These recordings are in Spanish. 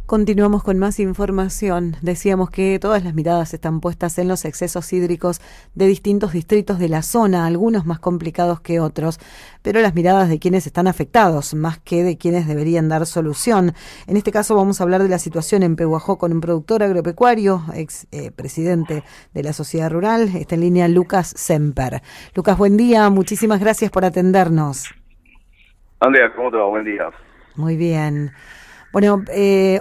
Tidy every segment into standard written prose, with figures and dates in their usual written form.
Continuamos con más información. Decíamos que todas las miradas están puestas en los excesos hídricos de distintos distritos de la zona, algunos más complicados que otros, pero las miradas de quienes están afectados, más que de quienes deberían dar solución. En este caso vamos a hablar de la situación en Pehuajó con un productor agropecuario, ex presidente de la Sociedad Rural. Está en línea Lucas Semper. Lucas, buen día, muchísimas gracias por atendernos. Andrea, ¿cómo te va? Buen día. Muy bien. Bueno,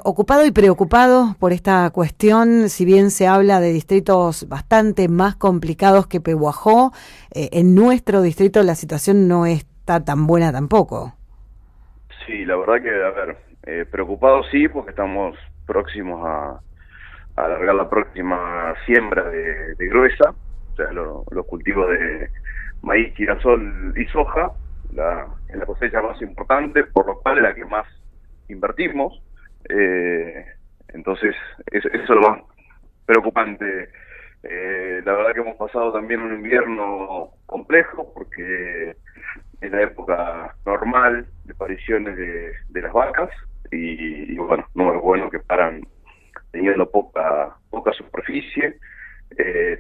ocupado y preocupado por esta cuestión, si bien se habla de distritos bastante más complicados que Pehuajó, en nuestro distrito la situación no está tan buena tampoco. Sí, la verdad que, a ver, preocupado sí, porque estamos próximos a alargar la próxima siembra de gruesa, o sea, los cultivos de maíz, girasol y soja, es la cosecha más importante, por lo cual es la que más invertimos, entonces eso es lo más preocupante. La verdad que hemos pasado también un invierno complejo porque es la época normal de apariciones de las vacas y bueno, no es bueno que paran teniendo poca superficie,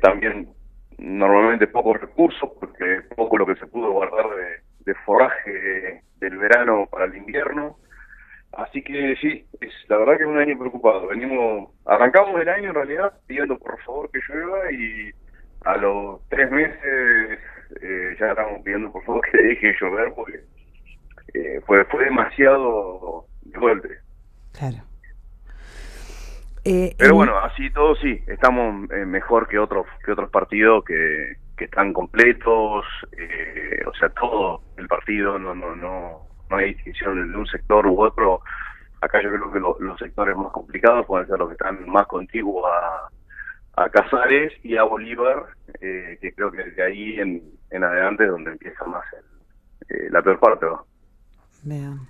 también normalmente pocos recursos porque poco lo que se pudo guardar de forraje del verano para el invierno. Así que sí, la verdad que es un año preocupado. Arrancamos el año en realidad pidiendo por favor que llueva y a los 3 meses ya estamos pidiendo por favor que deje de llover porque fue demasiado de golpe. Claro. Pero bueno, así todo sí, estamos mejor que otros partidos que están completos, o sea, todo el partido, no hay distinción de un sector u otro. Acá yo creo que los sectores más complicados pueden ser los que están más contiguos a Casares y a Bolívar, que creo que de ahí en adelante es donde empieza más la peor parte, ¿no? Vean.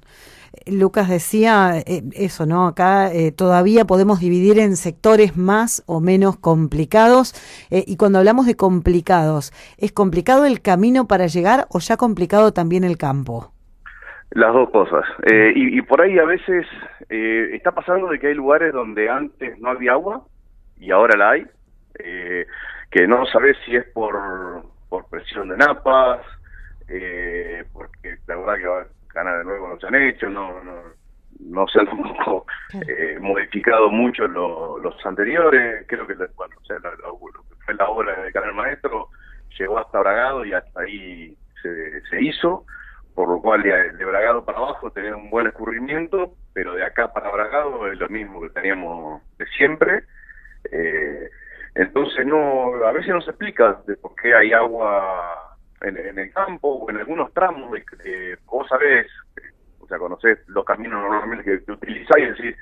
Lucas decía eso, ¿no? Acá todavía podemos dividir en sectores más o menos complicados, y cuando hablamos de complicados, ¿es complicado el camino para llegar o ya complicado también el campo? Las dos cosas. Y por ahí a veces está pasando de que hay lugares donde antes no había agua y ahora la hay, que no sabes si es por presión de napas, porque la verdad que ganas de nuevo no se han hecho, no se han tampoco modificado mucho los anteriores. Creo que bueno, o sea, lo que fue la obra de Canal Maestro llegó hasta Bragado y hasta ahí se hizo, por lo cual de Bragado para abajo tenía un buen escurrimiento, pero de acá para Bragado es lo mismo que teníamos de siempre. Entonces a veces no se explica de por qué hay agua en el campo o en algunos tramos. Vos sabés, o sea, conocés los caminos normalmente que utilizás y decís,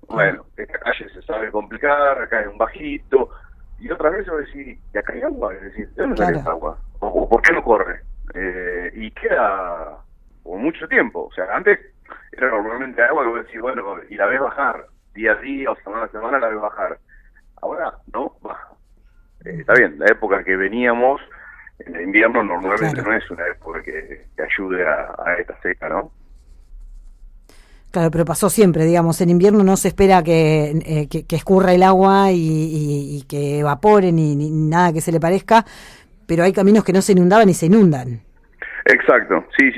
bueno, esta calle se sabe complicar, acá hay un bajito, y otras veces vos decís, ¿y acá hay agua? Es decir, ¿de dónde sale esta agua? ¿O por qué no corre? Y queda por mucho tiempo. O sea, antes era normalmente agua que vos decís, bueno, y la ves bajar día a día o semana a semana, la ves bajar. Ahora no baja. Está bien, la época que veníamos en el invierno normalmente no es una época que ayude a esta seca, ¿no? Claro, pero pasó siempre, digamos, en invierno no se espera que escurra el agua y que evapore ni nada que se le parezca, pero hay caminos que no se inundaban y se inundan. Exacto, sí.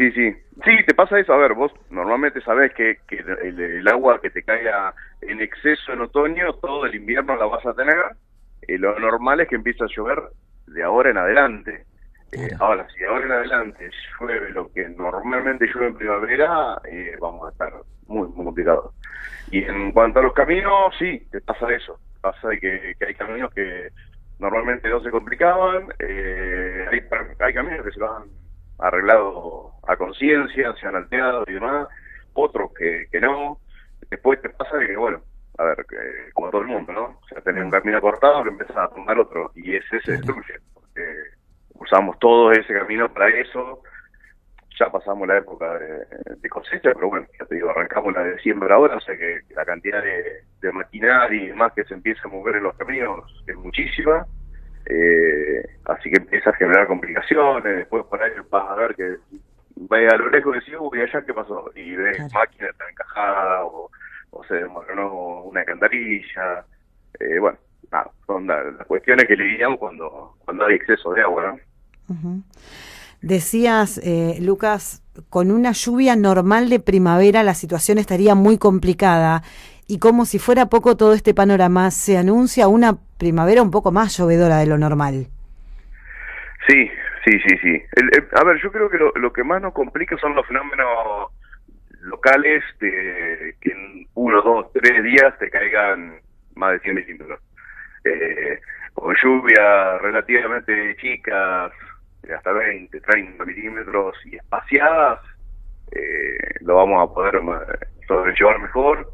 Sí, te pasa eso. A ver, vos normalmente sabés que el agua que te caiga en exceso en otoño, todo el invierno la vas a tener. Lo normal es que empiece a llover de ahora en adelante. Ahora, si de ahora en adelante llueve lo que normalmente llueve en primavera, vamos a estar muy complicados. Y en cuanto a los caminos, sí, te pasa eso. Pasa que hay caminos que normalmente no se complicaban, hay caminos que se los han arreglado a conciencia, se han alterado y demás, otros que no. Después te pasa que, bueno, a ver, como todo el mundo, ¿no? O sea, tenés un camino cortado que empiezas a tomar otro y ese se destruye. Usamos todo ese camino para eso. Ya pasamos la época de cosecha, pero bueno, ya te digo, arrancamos la de siembra ahora, o sea que la cantidad de maquinaria y demás que se empieza a mover en los caminos es muchísima. Así que empieza a generar complicaciones. Después por ahí vas a ver que vaya a lo lejos y decís, uy, allá qué pasó, y ves máquinas tan encajadas o o se desmoronó una alcantarilla. Bueno, nada, son las cuestiones que lidiamos cuando hay exceso de agua, ¿no? Uh-huh. Decías, Lucas, con una lluvia normal de primavera la situación estaría muy complicada, y como si fuera poco todo este panorama, se anuncia una primavera un poco más llovedora de lo normal. Sí. A ver, yo creo que lo que más nos complica son los fenómenos locales de que en 1, 2, 3 días te caigan más de 100 milímetros. Con lluvias relativamente chicas, hasta 20, 30 milímetros y espaciadas, lo vamos a poder sobrellevar mejor.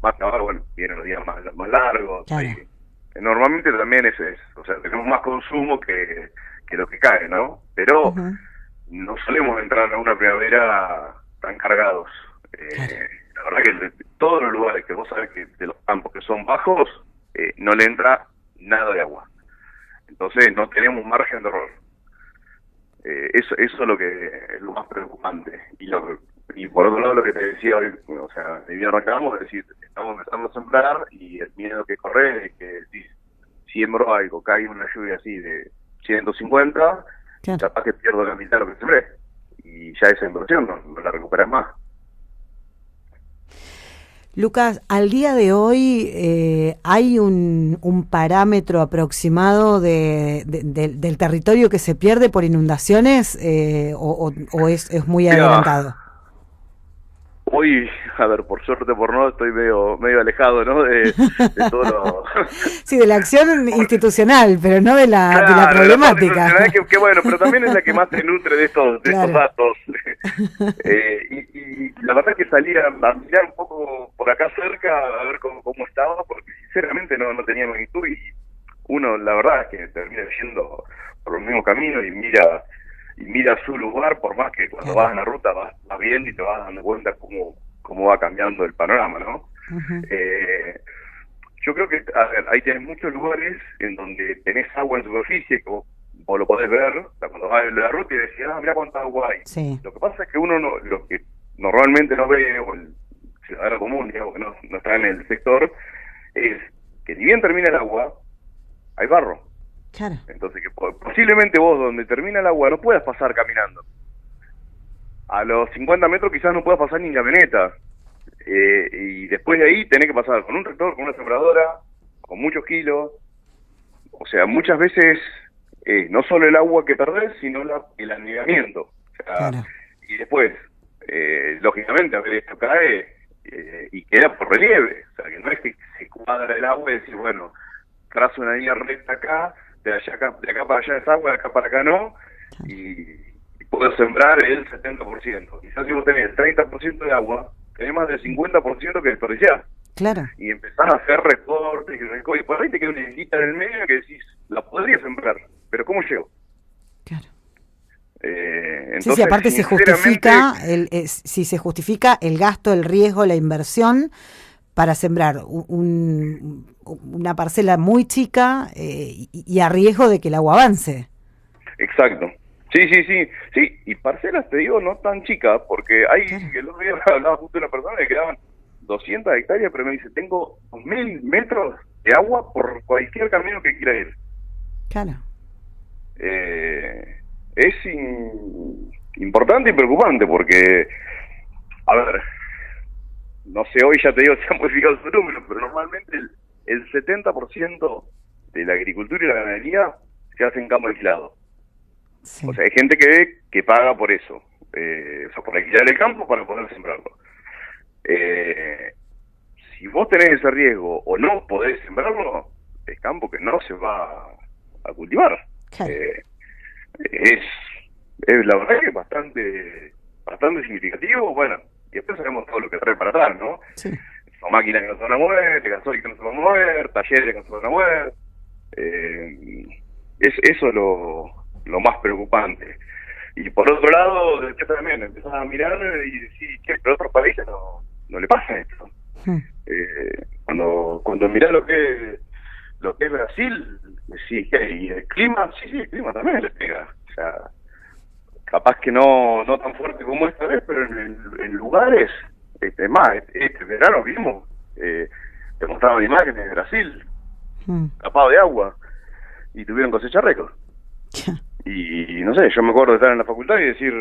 Más que ahora, bueno, vienen los días más largos. Claro. Normalmente también o sea, tenemos más consumo que lo que cae, ¿no? Pero no solemos entrar a una primavera tan cargados. Claro. La verdad que todos los lugares que vos sabés que de los campos que son bajos, no le entra nada de agua. Entonces no tenemos margen de error. Eso es lo que es lo más preocupante. Y por otro lado, lo que te decía hoy, o sea, de bien arrancamos, es decir, estamos empezando a sembrar y el miedo que corre es que si siembro algo, cae una lluvia así de 150, claro, capaz que pierdo la mitad de lo que sembré. Y ya esa inversión no la recuperas más. Lucas, al día de hoy ¿hay un parámetro aproximado del territorio que se pierde por inundaciones o es muy adelantado? Hoy, a ver, por suerte por no, estoy medio alejado, ¿no? De todo lo... Sí, de la acción institucional, pero no de la problemática. Que bueno, pero también es la que más se nutre de estos datos. Y la verdad que salía a mirar un poco por acá cerca, a ver cómo estaba, porque sinceramente no tenía magnitud, y uno, la verdad, es que termina yendo por los mismos caminos y mira su lugar, por más que cuando vas en la ruta vas viendo y te vas dando cuenta cómo va cambiando el panorama, ¿no? Uh-huh. Yo creo que, a ver, ahí tenés muchos lugares en donde tenés agua en superficie, que vos lo podés ver, o sea, cuando vas en la ruta y decís, mira cuánta agua hay. Sí. Lo que pasa es que uno lo que normalmente no ve, o el ciudadano común, digamos, que no está en el sector, es que ni bien termina el agua, hay barro. Claro. Entonces, que posiblemente vos, donde termina el agua, no puedas pasar caminando. A los 50 metros quizás no puedas pasar ni en camioneta. Y después de ahí tenés que pasar con un tractor, con una sembradora, con muchos kilos. O sea, muchas veces no solo el agua que perdés, sino el anegamiento. O sea, claro. Y después, lógicamente, a ver, esto cae y queda por relieve. O sea, que no es que se cuadra el agua y decir, bueno, trazo una línea recta acá, de acá para allá es agua, de acá para acá no, y puedo sembrar el 70%. Quizás si vos tenés el 30% de agua, tenés más del 50% que desperdiciar. Claro. Y empezás a hacer recortes y por ahí te queda una islita en el medio que decís, la podría sembrar, pero ¿cómo llego? Claro. Entonces, sí, aparte se justifica el gasto, el riesgo, la inversión para sembrar una parcela muy chica y a riesgo de que el agua avance. Exacto. Sí, y parcelas, te digo, no tan chicas, porque hay, claro, el otro día hablaba justo de una persona que quedaban 200 hectáreas, pero me dice, tengo 2000 metros de agua por cualquier camino que quiera ir. Claro. Es importante y preocupante, porque, a ver, no sé, hoy ya te digo, se han modificado su número, pero normalmente el 70% de la agricultura y la ganadería se hace en campo alquilado. Sí. O sea, hay gente que paga por eso, o sea, por alquilar el campo para poder sembrarlo. Si vos tenés ese riesgo o no podés sembrarlo, es campo que no se va a cultivar. Claro. Es la verdad que es bastante significativo. Bueno, y después sabemos todo lo que trae para atrás, ¿no? Sí. Son máquinas que no se van a mover, gasoil que no se van a mover, talleres que no se van a mover. Eso es lo más preocupante. Y por otro lado, después también empezás a mirar y decís, ¿qué? Pero a otros países no le pasa esto. Cuando mirás lo que es Brasil, decís, ¿y el clima? Sí, el clima también le pega. O sea, capaz que no tan fuerte como esta vez, pero en lugares, más, este verano vimos te mostraban imágenes de Brasil, tapado de agua, y tuvieron cosecha récord. Y no sé, yo me acuerdo de estar en la facultad y decir,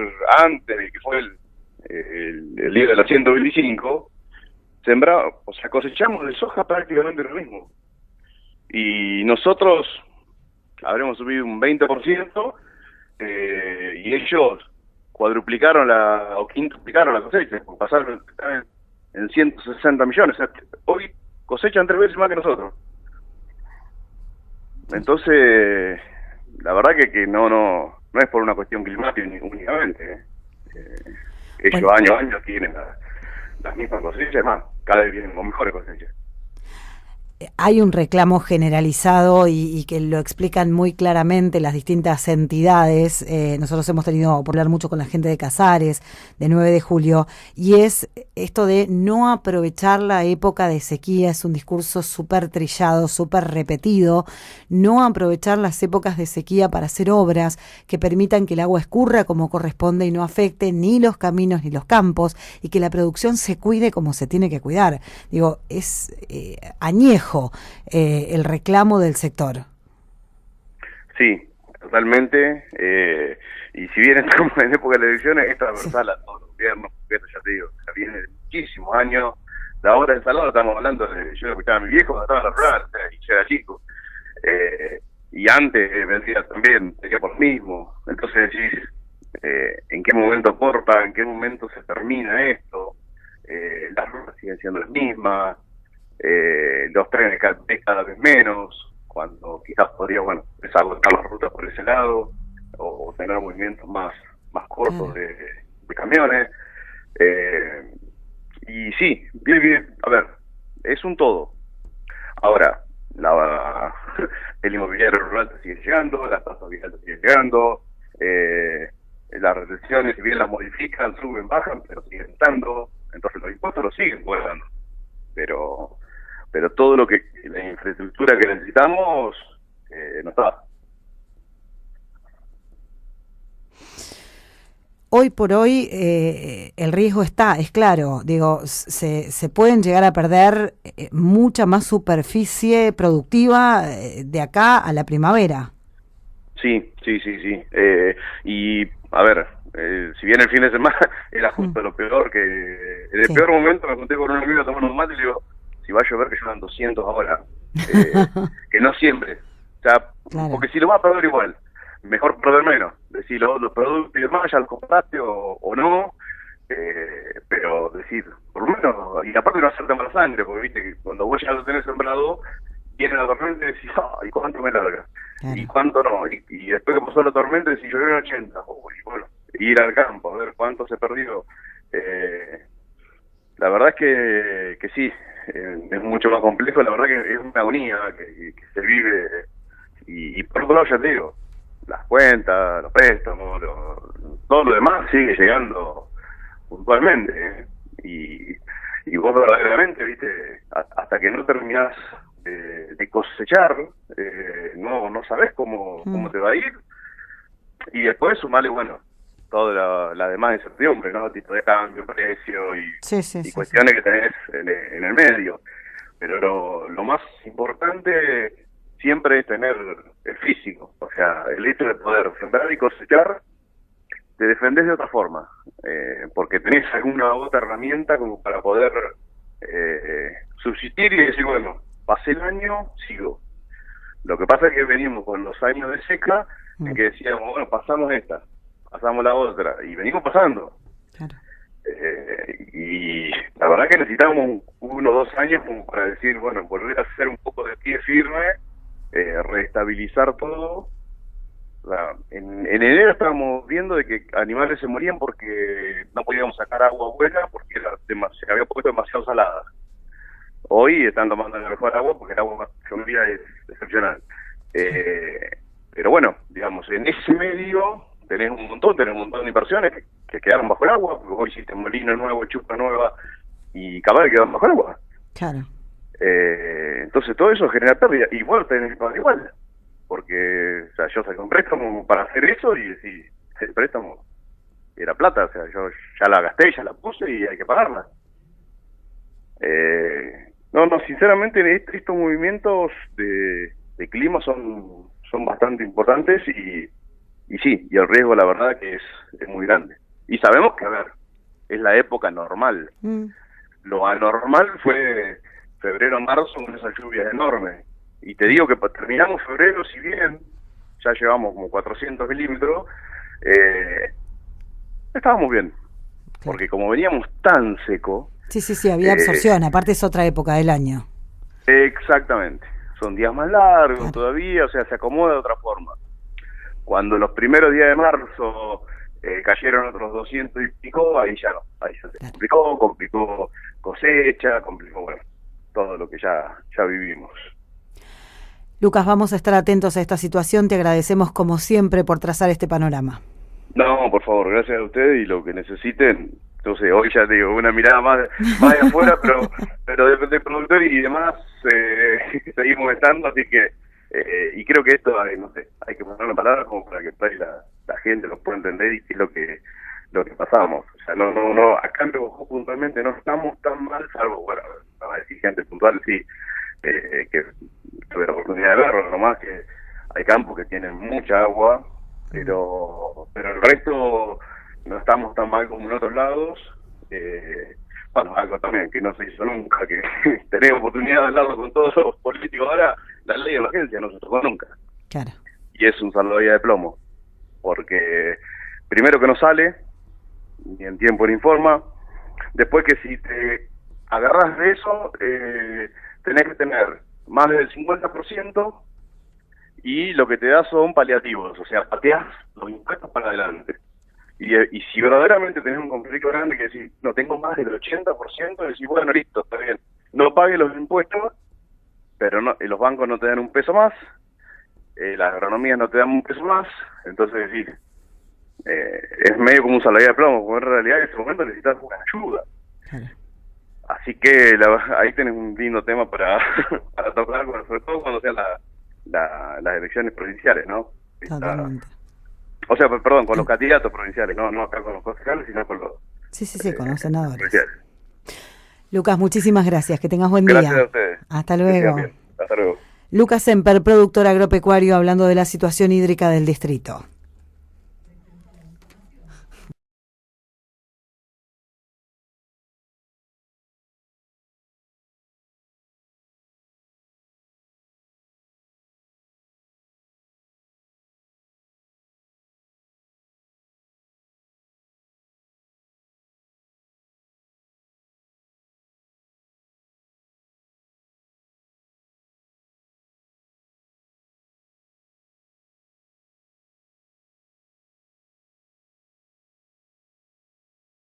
antes de que fue el día de la 125, cosechamos de soja prácticamente lo mismo. Y nosotros habremos subido un 20%, y ellos cuadruplicaron o quintuplicaron la cosecha, pasaron en 160 millones. O sea, hoy cosechan 3 veces más que nosotros. Entonces, la verdad que no es por una cuestión climática únicamente. Ellos año a año tienen las mismas cosechas, más, cada vez vienen con mejores cosechas. Hay un reclamo generalizado y que lo explican muy claramente las distintas entidades. Nosotros hemos tenido por hablar mucho con la gente de Casares, de 9 de julio, y es esto de no aprovechar la época de sequía. Es un discurso súper trillado, súper repetido. No aprovechar las épocas de sequía para hacer obras que permitan que el agua escurra como corresponde y no afecte ni los caminos ni los campos, y que la producción se cuide como se tiene que cuidar. Digo, es añejo el reclamo del sector. Sí, totalmente. Y si bien estamos en época de elecciones, es transversal a todos los gobiernos, porque esto ya te digo, ya viene de muchísimos años. La obra del salón estamos hablando yo escuchaba a mi viejo cuando estaba en la rural, y yo era chico. Y antes vendría también, sería por lo mismo. Entonces decís, ¿en qué momento corta? ¿En qué momento se termina esto? Las rutas siguen siendo las mismas. Los trenes cada vez menos, cuando quizás podría, desagotar las rutas por ese lado, o tener movimientos más cortos de camiones. Y sí, bien, a ver, es un todo. Ahora, el inmobiliario rural te sigue llegando, las tasas viales te siguen llegando, las retenciones, si bien las modifican, suben, bajan, pero siguen estando, entonces los impuestos los siguen cobrando. Pero todo la infraestructura que necesitamos no está. Hoy por hoy el riesgo es claro, digo, se pueden llegar a perder mucha más superficie productiva de acá a la primavera. Sí. Y a ver, si bien el fin de semana era justo lo peor, en el peor momento me conté con un amigo tomando un mate y le digo, si va a llover que lluevan 200 ahora, que no siempre, o sea, claro. Porque si lo va a perder igual, mejor perder menos, decir los productos y demás ya los compraste o no, pero decir, por lo menos, y aparte no hacerte mala sangre, porque viste que cuando vos ya lo tenés sembrado, viene la tormenta y decís, ¿y cuánto me larga? Claro. ¿Y cuánto no? Y después que pasó la tormenta decís, llovió en 80, y bueno, ir al campo, a ver cuánto se perdió. La verdad es que sí, es mucho más complejo, la verdad que es una agonía que se vive, y por otro lado ya te digo, las cuentas, los préstamos, todo lo demás sigue llegando puntualmente, y vos verdaderamente, viste, hasta que no terminás de cosechar, no sabés cómo te va a ir, y después sumarle, toda la demás incertidumbre, ¿no? Tipo de cambio, precio y cuestiones que tenés en el medio. Pero lo más importante siempre es tener el físico, o sea, el hecho de poder sembrar y cosechar, te defendés de otra forma, porque tenés alguna otra herramienta como para poder subsistir y decir, pasé el año, sigo. Lo que pasa es que venimos con los años de seca, en que decíamos, pasamos esta, pasamos la otra, y venimos pasando. Claro. Y la verdad que necesitamos 1 o 2 años como para decir, volver a hacer un poco de pie firme, reestabilizar todo. En enero estábamos viendo de que animales se morían porque no podíamos sacar agua buena porque se había puesto demasiado salada. Hoy están tomando la mejor agua porque el agua que llovía es excepcional. Pero digamos, en ese medio tenés un montón de inversiones que quedaron bajo el agua, porque hoy hiciste molino nuevo, chupa nueva, y capaz de quedar bajo el agua. Claro. Entonces todo eso genera pérdida, y vos tenés que pagar igual, porque yo saqué un préstamo para hacer eso, y el préstamo era plata, yo ya la gasté, ya la puse, y hay que pagarla. No, no, sinceramente estos movimientos de clima son bastante importantes y sí, y el riesgo la verdad que es muy grande. Y sabemos que, a ver, es la época normal. Lo anormal fue febrero, marzo, con esas lluvias enormes. Y te digo que terminamos febrero, si bien ya llevamos como 400 milímetros, estábamos bien. Claro. Porque como veníamos tan seco... Sí, había absorción, aparte es otra época del año. Exactamente, son días más largos Claro. todavía, o sea, se acomoda de otra forma. Cuando los primeros días de marzo cayeron otros 200 y pico, ahí ya no, ahí ya se Claro. complicó cosecha, complicó, bueno, todo lo que ya vivimos. Lucas, vamos a estar atentos a esta situación, te agradecemos como siempre por trazar este panorama. No, por favor, gracias a ustedes y lo que necesiten. Entonces, hoy ya te digo, una mirada más de afuera, pero de productor y demás seguimos estando, así que, y creo que esto, no sé, hay que poner una palabra como para que la gente lo pueda entender y qué es lo que pasamos. O sea, no, acá en Pehuajó puntualmente no estamos tan mal, salvo, bueno, para decir gente puntual, sí, que tuve la oportunidad de verlo, nomás que hay campos que tienen mucha agua, pero el resto no estamos tan mal como en otros lados. Bueno, algo también que no se hizo nunca, que tenemos oportunidad de hablarlo con todos los políticos ahora, la ley de emergencia no se tocó nunca. Claro. Y es un salvavidas de plomo, porque primero que no sale, ni en tiempo ni en forma, después que si te agarras de eso, tenés que tener más del 50%, y lo que te da son paliativos, o sea, pateás los impuestos para adelante. Y si verdaderamente tenés un conflicto grande que decís, no tengo más del 80%, decís, bueno, listo, está bien, no pague los impuestos, pero no, los bancos no te dan un peso más, las agronomías no te dan un peso más, entonces decís, es medio como un salvavidas de plomo, porque en realidad en este momento necesitas una ayuda. Claro. Así que ahí tenés un lindo tema para tocar, sobre todo cuando sean las elecciones provinciales, ¿no? Totalmente. O sea, perdón, con los candidatos provinciales, no acá con los concejales, sino con los... Sí, con los senadores. Provinciales. Lucas, muchísimas gracias, que tengas buen Gracias día. a ustedes. Hasta Que luego. sigan bien. Hasta luego. Lucas Semper, productor agropecuario, hablando de la situación hídrica del distrito.